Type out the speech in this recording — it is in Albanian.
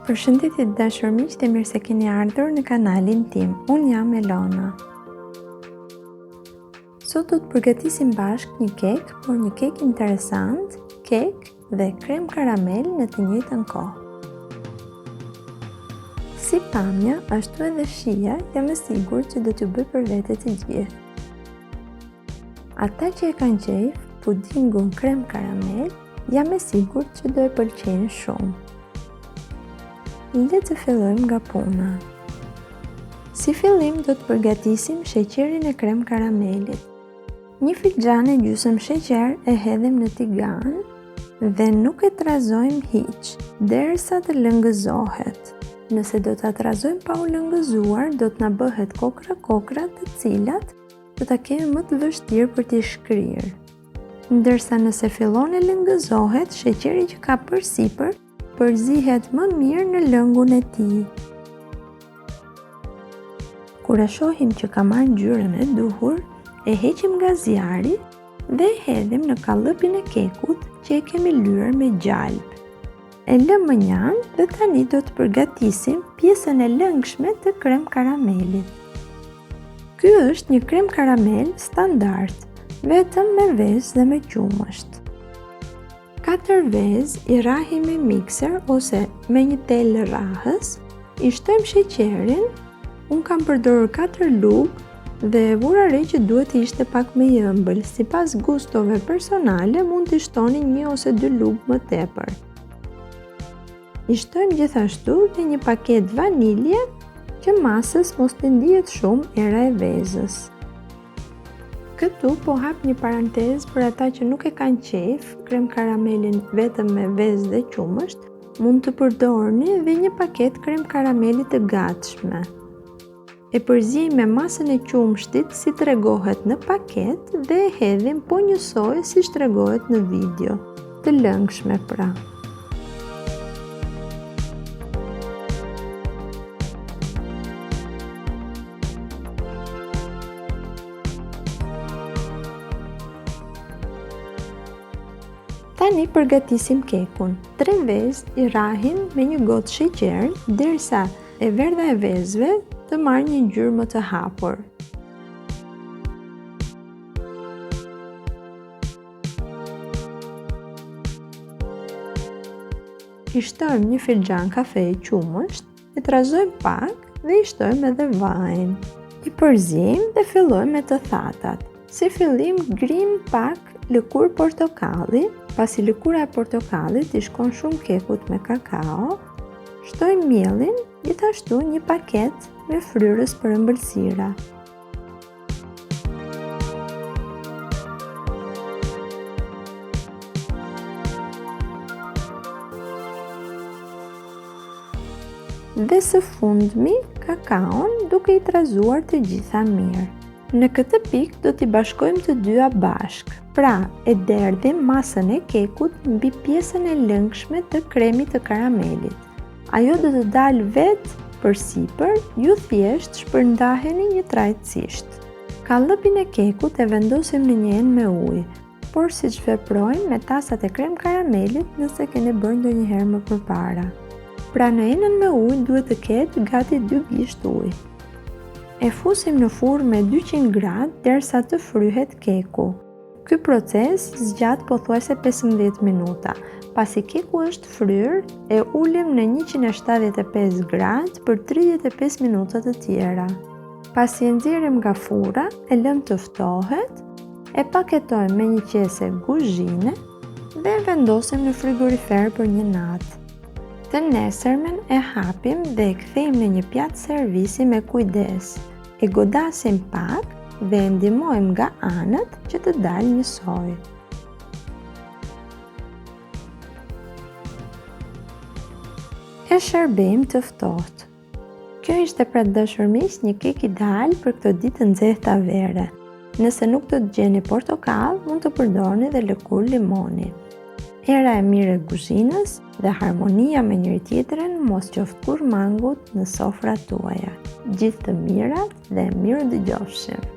Përshëndetje dashur miq, dhe mirë se keni ardhur në kanalin tim. Unë jam Elona. Sot do të përgatisim bashkë një kek, por një kek interesant, kek dhe krem karamel në të njëjtën kohë. Si pamja, ashtu edhe shija, jam e sigurt që do t'ju bëj për vete të gjithë. Ata që e kanë qejf pudingun krem karamel, jam e sigurt që do e pëlqejnë shumë. Le të fillojmë nga puna. Si fillim do të përgatisim sheqerin e krem karamelit. 1 filxhan e gjysmë sheqer e hedhim në tigan dhe nuk e trazojmë hiç, derisa të lëngëzohet. Nëse do ta trazojmë pa u lëngëzuar, do të na bëhet kokra të cilat do ta kemi më të vështirë për t'i shkrirë. Ndërsa nëse fillon e lëngëzohet, sheqeri që ka përsipër përzihet më mirë në lëngun e tij. Kur e shohim që ka marrë ngjyrën e duhur, e heqim nga zjarri dhe e hedhim në kallëpin e kekut që e kemi lyer me gjalp. E lëm më njan dhe tani do të përgatisim pjesën e lëngshme të krem karamelit. Ky është një krem karamel standard, vetëm me vezë dhe me qumësht. 4 vezë i rrahim me mikser ose me një telë rrahës, i shtojmë sheqerin, unë kam përdorur 4 lugë dhe e vura re që duhet të ishte pak më i ëmbël. Sipas gustove personale mund të shtoni 1 ose 2 lugë më tepër. I shtojmë gjithashtu dhe një paket vanilje që masës mos të ndihet shumë era e vezës. Këtu po hap një parantezë për ata që nuk e kanë qejf krem karamelin vetëm me vezë dhe qumësht, mund të përdorni dhe një paket krem karamelit të gatshme. E përzijim me masën e qumshtit si tregohet në paket dhe e hedhim po njësoj si tregohet në video, të lëngshme pra. Tani përgatisim kekun. 3 vezë i rrahim me një gotë sheqer derisa e verdha e vezëve të marrë një ngjyrë më të hapur. I shtojmë 1 filxhan kafe i qumësht, e trazojmë pak dhe i shtojmë edhe vajin. I përzijmë dhe fillojmë me të thatat. Si fillim grim pak lëkurë portokalli. Pasi lëkura e portokallit i shkon shumë kekut me kakao, shtojmë mielin, gjithashtu një paket me fryrës për ëmbëlsira. Dhe së fundmi kakaon duke i trazuar të gjitha mirë. Në këtë pikë do t'i bashkojmë të dyja bashkë. Pra, e derdhim masën e kekut mbi pjesën e lëngshme të kremit të karamelit. Ajo do të dalë vetë përsipër, ju thjesht shpërndaheni një trajtësisht. Kallëpin e kekut e vendosim në një enë me ujë, por siç veprojmë me tasat e krem karamelit nëse keni bërë ndonjëherë më përpara. Pra në enën me ujë duhet të ketë gati 2 gisht ujë. E fusim në furrë me 200 gradë derisa të fryhet keku. Ky proces zgjat pothuajse 15 minuta. Pasi keku është fryrë, e ulim në 175 gradë për 35 minuta të tjera. Pasi e nxjerrim nga furra, e lëm të ftohet, e paketojmë me një qese guzhine dhe e vendosim në frigorifer për një natë. Të nesërmen e hapim dhe e kthejmë në një pjatë servisi me kujdes. E godasim pak dhe e ndihmojmë nga anët që të dalë njësoj. E shërbejmë të ftohtë. Kjo ishte pra dashur miq një kek ideal për këto ditë të nxehta vere. Nëse nuk do të gjeni portokall, mund të përdorni dhe lëkurë limoni. Era e mirë e kuzhinës dhe harmonia me njëri tjetrin mos qoftë kur mangut në sofrat tuaja. Gjithë të mirat dhe mirë dëgjofshim.